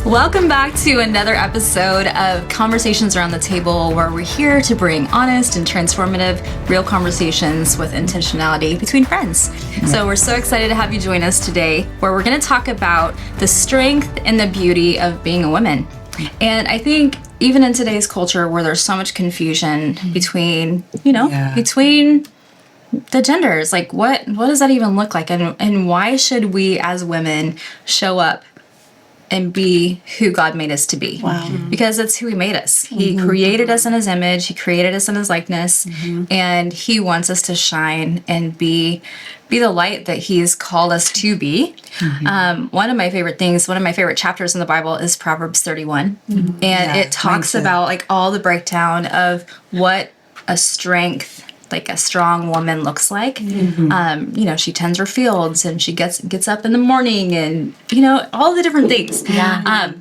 Welcome back to another episode of Conversations Around the Table, where we're here to bring honest and transformative, real conversations with intentionality between friends. So we're so excited to have you join us today, where we're going to talk about the strength and the beauty of being a woman. And I think even in today's culture where there's so much confusion between, between the genders, like what does that even look like? And why should we as women show up and be who God made us to be? Wow. Because that's who he made us. He created us in his image. He created us in his likeness. And he wants us to shine and be the light that he's called us to be. One of my favorite chapters in the Bible is Proverbs 31. And it talks about like all the breakdown of what a strength, like a strong woman looks like. She tends her fields and she gets up in the morning and, all the different things.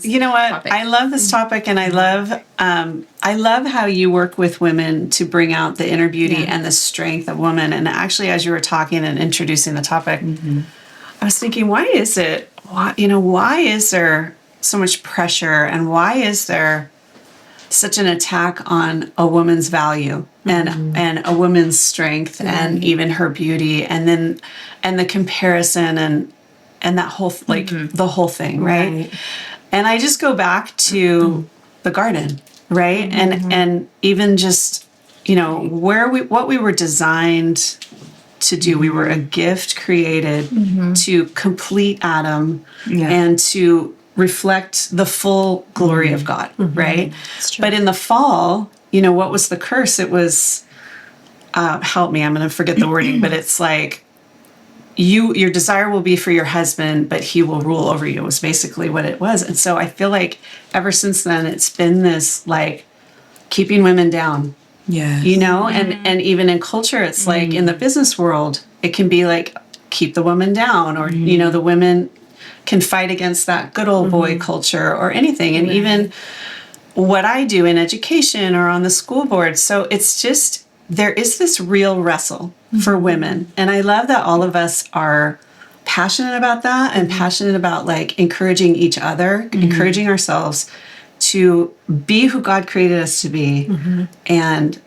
You know what? Topic. I love this topic, and I love how you work with women to bring out the inner beauty and the strength of women. And actually, as you were talking and introducing the topic, I was thinking, why is there so much pressure, and why is there such an attack on a woman's value and a woman's strength and even her beauty, and the comparison and that whole the whole thing, right? And I just go back to the garden, right? And even just what we were designed to do. We were a gift created to complete Adam and to reflect the full glory of God, right? But in the fall, what was the curse? It was, help me, I'm going to forget the wording, but it's like, your desire will be for your husband, but he will rule over you, was basically what it was. And so I feel like ever since then, it's been this like keeping women down, and even in culture, it's like in the business world, it can be like, keep the woman down, or, the women can fight against that good old boy culture or anything. And even what I do in education or on the school board. So it's just, there is this real wrestle for women. And I love that all of us are passionate about that and passionate about like encouraging each other, encouraging ourselves to be who God created us to be and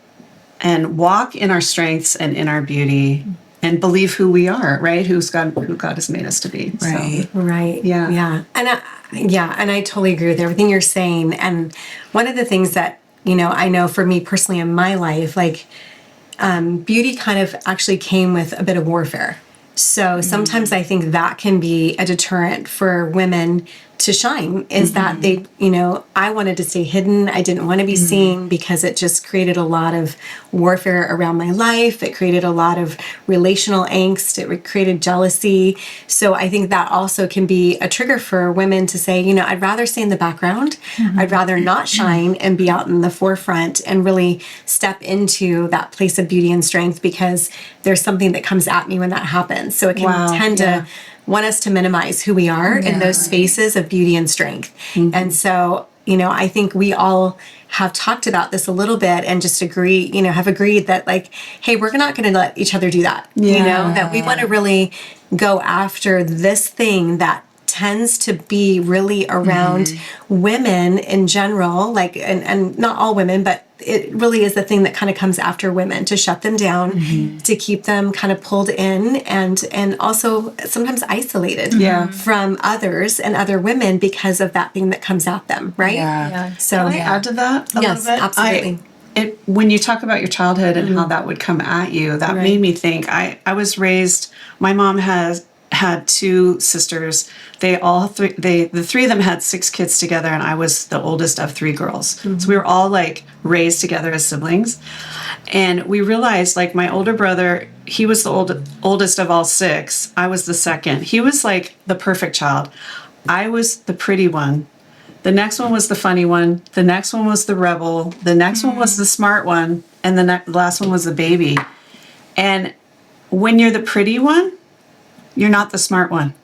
walk in our strengths and in our beauty. And believe who we are, right? Who God has made us to be. Right. So, right. Yeah. And I totally agree with everything you're saying. And one of the things that, I know for me personally in my life, like beauty kind of actually came with a bit of warfare. So sometimes I think that can be a deterrent for women to shine, is that they, I wanted to stay hidden. I didn't want to be seen because it just created a lot of warfare around my life. It created a lot of relational angst. It created jealousy. So I think that also can be a trigger for women to say, I'd rather stay in the background. I'd rather not shine and be out in the forefront and really step into that place of beauty and strength, because there's something that comes at me when that happens. So it can tend to want us to minimize who we are in those spaces of beauty and strength. And so, I think we all have talked about this a little bit and just have agreed that like, hey, we're not going to let each other do that. That we want to really go after this thing that tends to be really around women in general, like, and not all women, but it really is the thing that kind of comes after women, to shut them down, to keep them kind of pulled in and also sometimes isolated from others and other women because of that thing that comes at them, right? So can I add to that a little bit? Absolutely. When you talk about your childhood and how that would come at you, that made me think. I was raised, my mom had two sisters. The three of them had 6 kids together, and I was the oldest of 3 girls. So we were all like raised together as siblings. And we realized, like, my older brother, he was the oldest of all 6. I was the second. He was like the perfect child. I was the pretty one. The next one was the funny one. The next one was the rebel. The next one was the smart one. And the last one was the baby. And when you're the pretty one, you're not the smart one.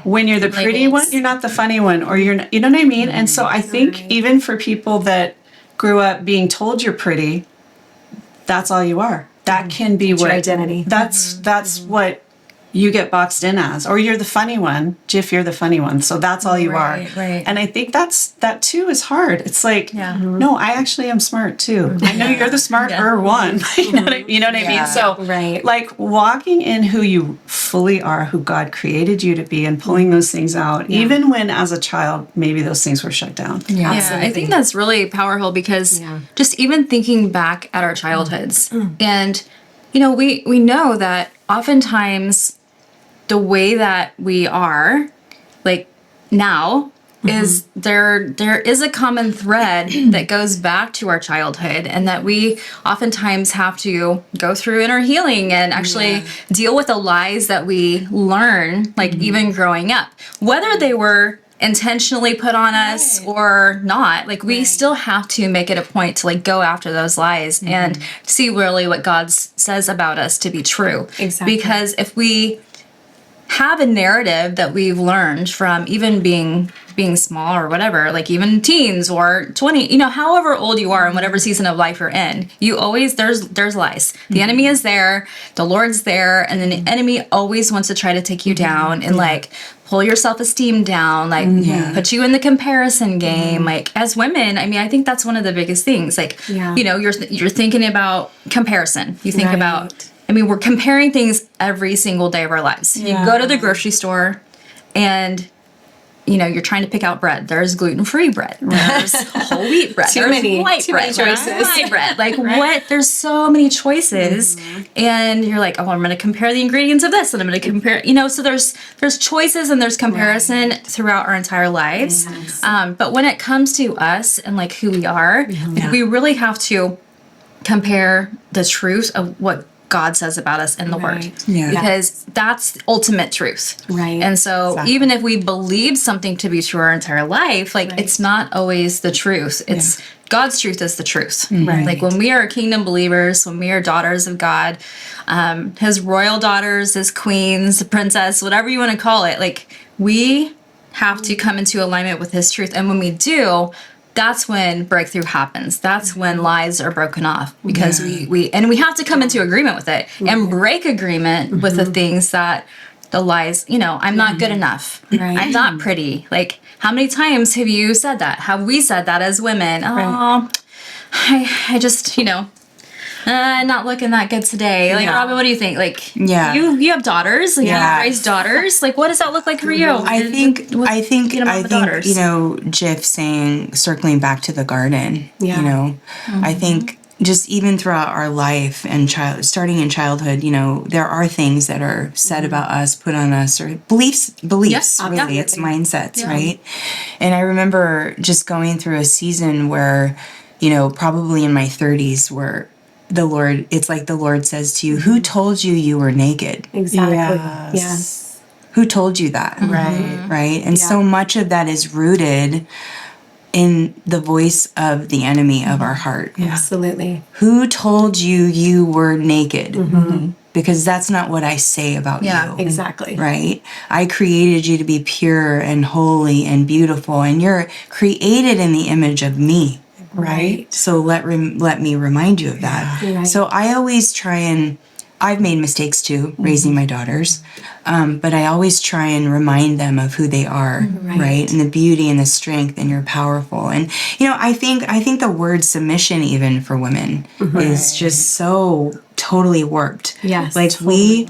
When you're the pretty one, you're not the funny one, or you know what I mean? And so I think even for people that grew up being told you're pretty, that's all you are. That can be your identity. That's what you get boxed in as, or you're the funny one. Jif, you're the funny one. So that's all you are. Right. And I think that too is hard. It's like, no, I actually am smart too. I know you're the smarter one. You know what I mean? So like walking in who you fully are, who God created you to be, and pulling those things out, even when as a child, maybe those things were shut down. Yeah, I think that's really powerful because just even thinking back at our childhoods and, we know that oftentimes the way that we are, like now, is there is a common thread that goes back to our childhood, and that we oftentimes have to go through inner healing and actually deal with the lies that we learn, like even growing up, whether they were intentionally put on us or not. Like we still have to make it a point to like go after those lies and see really what God says about us to be true. Exactly. Because if we have a narrative that we've learned from even being small or whatever, like even teens or 20, however old you are in whatever season of life you're in, you always, there's lies. The enemy is there, the Lord's there, and then the enemy always wants to try to take you down and like pull your self-esteem down, like put you in the comparison game. Like as women, I mean, I think that's one of the biggest things. Like, you're thinking about comparison. You think about, we're comparing things every single day of our lives. You go to the grocery store and, you're trying to pick out bread. There's gluten-free bread. There's whole wheat bread. There's white bread. There's rye bread. Like what? There's so many choices. And you're like, oh, I'm going to compare the ingredients of this. And I'm going to compare, so there's choices and there's comparison throughout our entire lives. But when it comes to us and like who we are, we really have to compare the truth of what God says about us in the Word. Because that's ultimate truth. And so even if we believe something to be true our entire life, like it's not always the truth. It's God's truth is the truth. Like when we are kingdom believers, when we are daughters of God, his royal daughters, his queens, princess, whatever you want to call it, like we have to come into alignment with his truth. And when we do, that's when breakthrough happens. That's when lies are broken off, because we have to come into agreement with it and break agreement with the things that the lies, I'm not good enough. I'm not pretty. Like how many times have you said that? Have we said that as women? Oh, I just, not looking that good today. Like, Robin, what do you think? Like, you have daughters. Like, you raised daughters. Like, what does that look like for you? I think, Jif saying, circling back to the garden, I think just even throughout our life and starting in childhood, there are things that are said about us, put on us, or beliefs, really, it's mindsets, right? And I remember just going through a season where, probably in my 30s, where it's like the Lord says to you, who told you you were naked? Exactly. Yes. Who told you that? Right. And so much of that is rooted in the voice of the enemy of our heart. Absolutely. Who told you you were naked? Because that's not what I say about you. Exactly. Right? I created you to be pure and holy and beautiful, and you're created in the image of me. Right. So let me remind you of that. So I always try and, I've made mistakes too, raising my daughters, but I always try and remind them of who they are, right? And the beauty and the strength, and you're powerful. And I think the word submission, even for women, is just so totally warped. Yes, like totally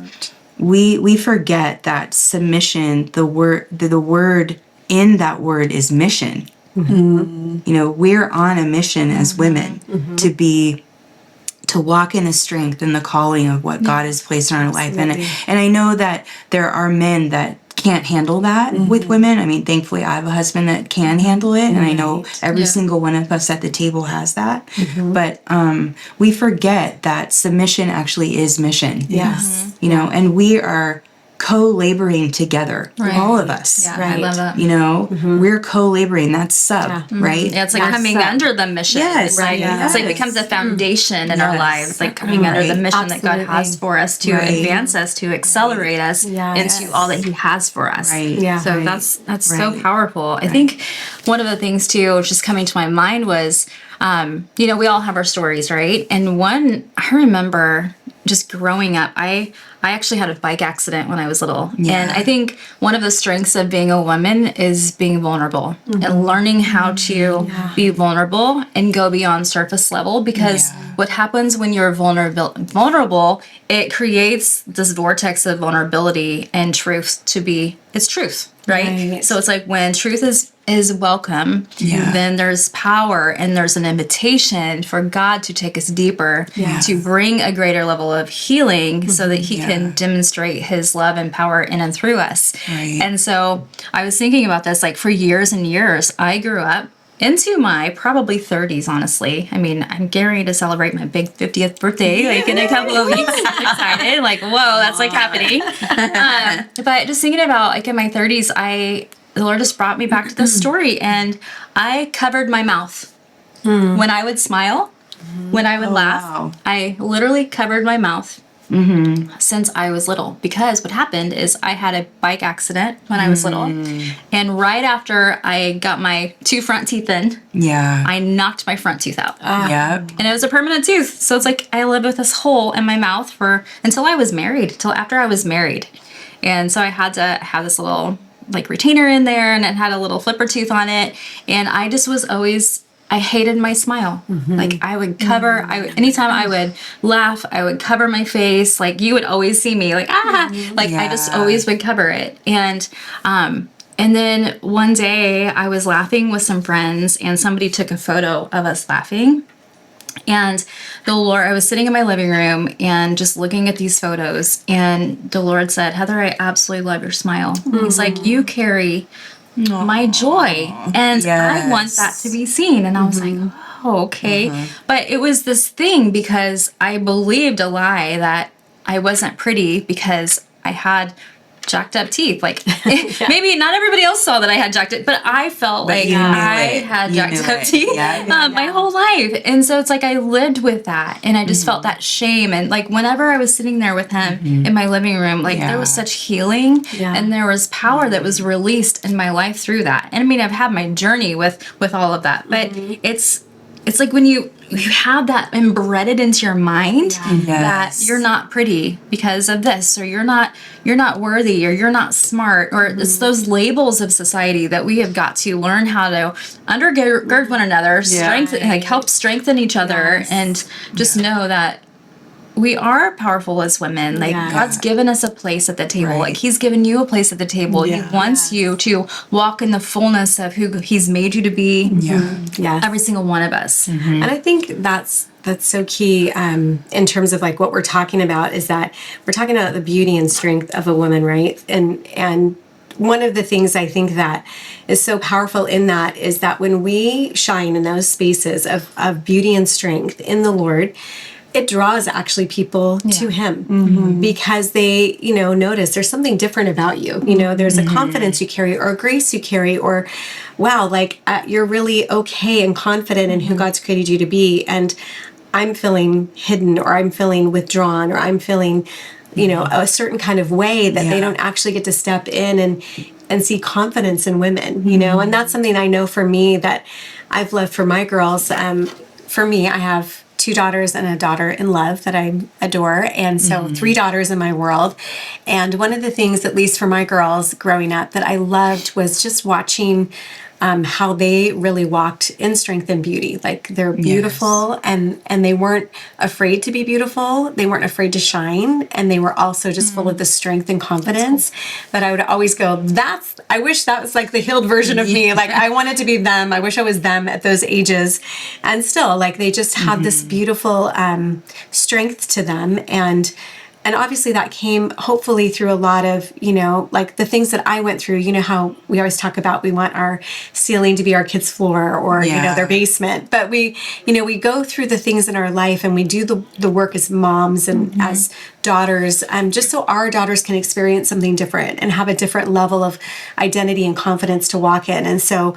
we forget that submission. The word in that word is mission. We're on a mission as women to walk in the strength and the calling of what God has placed in our life. And I know that there are men that can't handle that with women. I mean, thankfully I have a husband that can handle it. And I know every single one of us at the table has that. But we forget that submission actually is mission. Yes. And we are co-laboring together, all of us. I love that. We're co-laboring. That's sub, right? Yeah, it's like coming under the mission. Yes, It's like becomes a foundation in our lives, like coming under the mission that God has for us to advance us, to accelerate us into all that He has for us. So that's so powerful. I think one of the things too, just coming to my mind was, we all have our stories, right? And one, I remember just growing up, I actually had a bike accident when I was little. Yeah. And I think one of the strengths of being a woman is being vulnerable and learning how to be vulnerable and go beyond surface level, because what happens when you're vulnerable, it creates this vortex of vulnerability and truth it's truth, right? So it's like when truth is welcome, then there's power and there's an invitation for God to take us deeper, to bring a greater level of healing so that he can demonstrate his love and power in and through us. Right. And so I was thinking about this, like for years and years, I grew up into my probably 30s, honestly. I mean, I'm getting ready to celebrate my big 50th birthday, like in a couple of weeks. I'm excited. Like, whoa, that's like happening. But just thinking about like in my 30s, the Lord just brought me back to this story, and I covered my mouth. When I would smile, when I would laugh, wow. I literally covered my mouth since I was little. Because what happened is I had a bike accident when I was little, and right after I got my 2 front teeth in, I knocked my front tooth out. And it was a permanent tooth. So it's like I lived with this hole in my mouth until I was married, till after I was married. And so I had to have this little like retainer in there, and it had a little flipper tooth on it. And I just was always, I hated my smile. Like I would cover, anytime I would laugh, I would cover my face. Like you would always see me like, I just always would cover it. And then one day I was laughing with some friends, and somebody took a photo of us laughing. And I was sitting in my living room and just looking at these photos, and the Lord said, Heather, I absolutely love your smile. He's like, you carry my joy, and I want that to be seen. And I was like, oh, okay. But it was this thing because I believed a lie that I wasn't pretty because I had jacked up teeth. Like maybe not everybody else saw that I had jacked up, but I felt like I had jacked up teeth my whole life. And so it's like I lived with that, and I just felt that shame. And like whenever I was sitting there with him in my living room, like there was such healing and there was power that was released in my life through that. And I mean, I've had my journey with all of that, but it's like when you have that embedded into your mind that you're not pretty because of this, or you're not worthy, or you're not smart, or it's those labels of society that we have got to learn how to undergird one another, strengthen, like help strengthen each other, and just know that we are powerful as women. Like God's given us a place at the table. Like he's given you a place at the table. He wants you to walk in the fullness of who he's made you to be. Every single one of us. And I think that's so key in terms of like what we're talking about, is that we're talking about the beauty and strength of a woman, right? And one of the things I think that is so powerful in that is that when we shine in those spaces of beauty and strength in the Lord, it draws actually people to him because they, notice there's something different about you. There's a confidence you carry, or a grace you carry, or wow, like you're really okay and confident in who God's created you to be. And I'm feeling hidden, or I'm feeling withdrawn, or I'm feeling, a certain kind of way that they don't actually get to step in and see confidence in women, and that's something I know for me that I've loved for my girls. For me, I have 2 daughters and a daughter in love that I adore. And so 3 daughters in my world. And one of the things, at least for my girls growing up, that I loved was just watching how they really walked in strength and beauty. Like they're beautiful and they weren't afraid to be beautiful. They weren't afraid to shine. And they were also just full of the strength and confidence that I would always go, I wish that was like the healed version of me. Like I wanted to be them. I wish I was them at those ages. And still, like they just have this beautiful strength to them. And obviously that came hopefully through a lot of, like the things that I went through. How we always talk about we want our ceiling to be our kids' floor, or, their basement. But we go through the things in our life, and we do the work as moms and as daughters, just so our daughters can experience something different and have a different level of identity and confidence to walk in. And so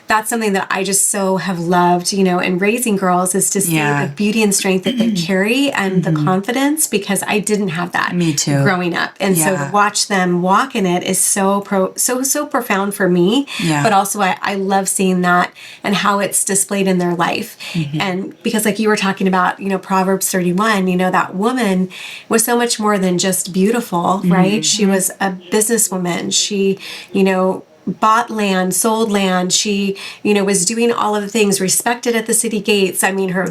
that's something that I just so have loved, in raising girls, is to see the beauty and strength that they carry and the confidence, because I didn't have that. Me too. Growing up. And so to watch them walk in it is so profound for me. Yeah. But also I love seeing that and how it's displayed in their life. And because like you were talking about, Proverbs 31, that woman was so much more than just beautiful, right? She was a businesswoman. She, bought land, sold land. She, was doing all of the things, respected at the city gates. I mean, her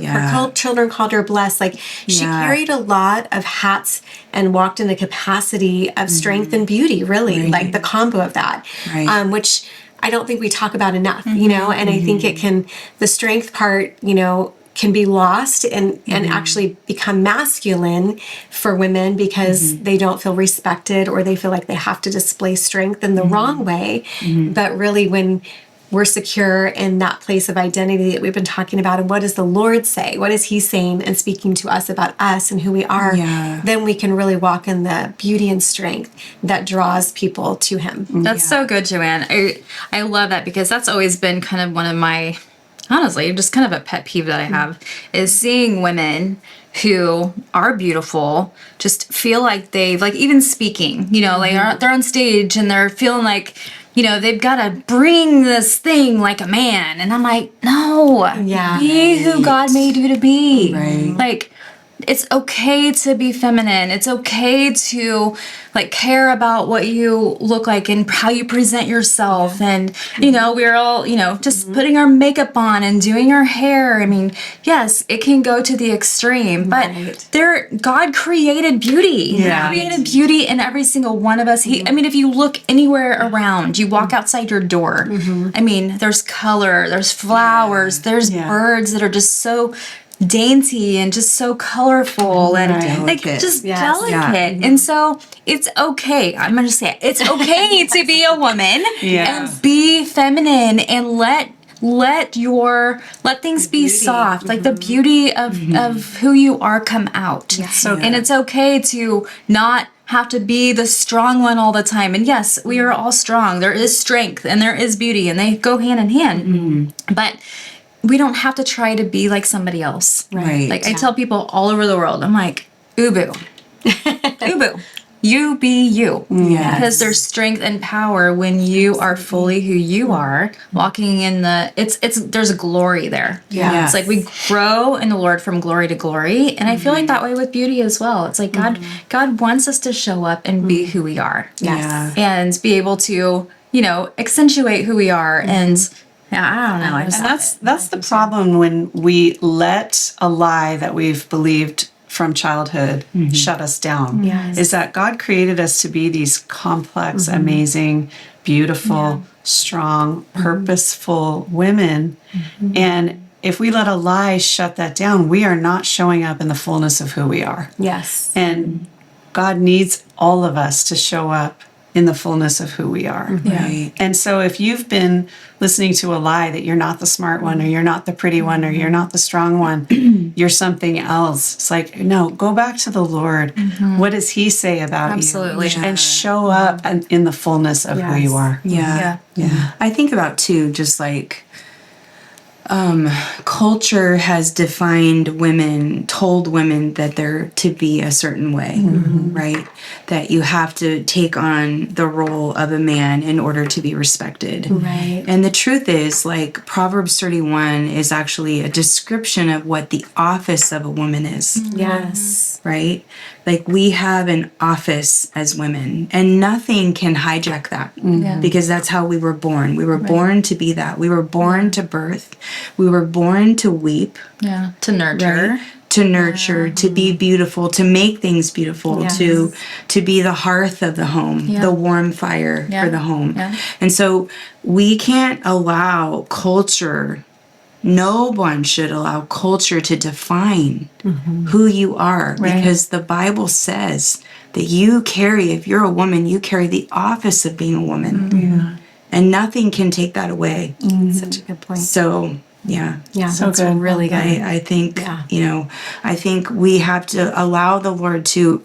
children called her blessed. Like she carried a lot of hats and walked in the capacity of strength and beauty, really, like the combo of that, which I don't think we talk about enough, and I think the strength part, can be lost and actually become masculine for women because they don't feel respected, or they feel like they have to display strength in the wrong way. But really, when we're secure in that place of identity that we've been talking about, and what does the Lord say? What is He saying and speaking to us about us and who we are? Then we can really walk in the beauty and strength that draws people to Him. That's so good, Joanne. I love that, because that's always been kind of one of my, honestly, just kind of a pet peeve that I have, is seeing women who are beautiful just feel like they've, like, even speaking, like they're on stage and they're feeling like, they've got to bring this thing like a man. And I'm like, no, be who God made you to be. Like, it's okay to be feminine. It's okay to like care about what you look like and how you present yourself. And, we're all, just putting our makeup on and doing our hair. I mean, yes, it can go to the extreme, but God created beauty. He created beauty in every single one of us. I mean, if you look anywhere around, you walk outside your door, I mean, there's color, there's flowers, there's birds that are just so dainty and just so colorful and like just delicate. And so it's okay. I'm gonna say it's okay to be a woman and be feminine and let things be soft, like the beauty of who you are come out. And it's okay to not have to be the strong one all the time. And yes, we are all strong. There is strength and there is beauty, and they go hand in hand. But we don't have to try to be like somebody else. Like I tell people all over the world, I'm like, ubu. Ubu. You be you. Because there's strength and power when you are fully who you are, walking in there's a glory there. It's like we grow in the Lord from glory to glory. And I feel like that way with beauty as well. It's like God wants us to show up and be who we are. And be able to, accentuate who we are. And I don't know. And that's the problem when we let a lie that we've believed from childhood shut us down. Is that God created us to be these complex, amazing, beautiful, strong, purposeful women. And if we let a lie shut that down, we are not showing up in the fullness of who we are. And God needs all of us to show up in the fullness of who we are. And so if you've been listening to a lie that you're not the smart one, or you're not the pretty one, or you're not the strong one, you're something else. It's like, no, go back to the Lord. What does He say about you? And show up in the fullness of who you are. I think about too, just like culture has defined women, told women that they're to be a certain way, right? That you have to take on the role of a man in order to be respected. And the truth is, like, Proverbs 31 is actually a description of what the office of a woman is. Right? Like, we have an office as women, and nothing can hijack that because that's how we were born. We were born to be that. We were born to birth. We were born to weep. To nurture. Right? To nurture, to be beautiful, to make things beautiful, to be the hearth of the home, the warm fire for the home. And so we can't allow culture. No one should allow culture to define who you are, because the Bible says that you carry, if you're a woman, you carry the office of being a woman. And nothing can take that away. Such a good point. So Yeah. Yeah, So that's good. really good. I think, Yeah. I think we have to allow the Lord to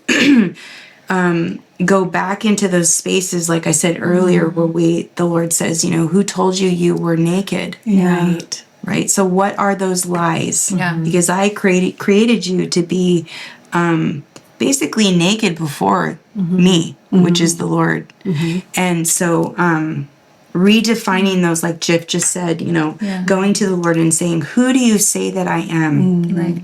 go back into those spaces, like I said earlier, where the Lord says, who told you you were naked? Yeah. Right. So what are those lies? Yeah. Because I created you to be basically naked before me, which is the Lord. And so redefining those, like Jif just said, going to the Lord and saying, who do you say that I am? Right.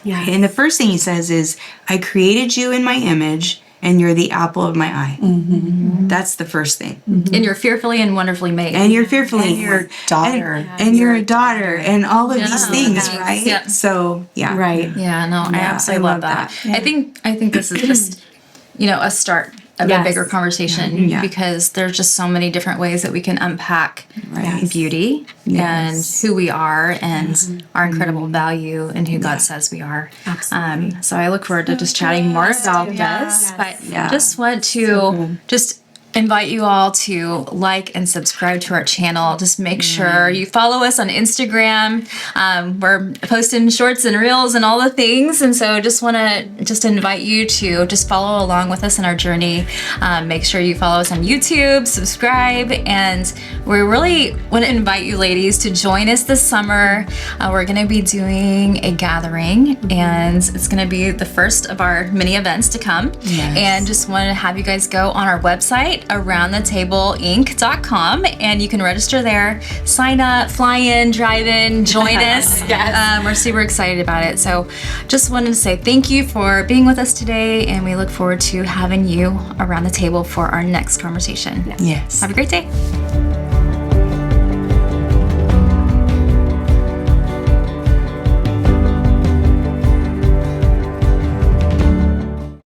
Yeah. And the first thing he says is, I created you in my image and you're the apple of my eye. That's the first thing. And you're fearfully and wonderfully made. And you're fearfully. And your daughter. And you're a daughter. And all of these things, Yes. right? Yeah. So, yeah. Right. Yeah, no, I absolutely I love love that. that. I think this is just, a start of a Yes. bigger conversation Yeah. because there's just so many different ways that we can unpack Right. beauty Yes. and who we are and our incredible value and who God says we are. Absolutely. So I look forward to just chatting more about this, but Yeah. just want to just invite you all to like and subscribe to our channel. Just make sure you follow us on Instagram. We're posting shorts and reels and all the things. And so just want to just invite you to just follow along with us in our journey. Make sure you follow us on YouTube, subscribe, and we really want to invite you ladies to join us this summer. We're going to be doing a gathering and it's going to be the first of our many events to come. Yes. And just want to have you guys go on our website, aroundthetableinc.com, and you can register there, sign up, fly in, drive in, join us. Yes. We're super excited about it. So just wanted to say thank you for being with us today, and we look forward to having you around the table for our next conversation. Yes. Have a great day.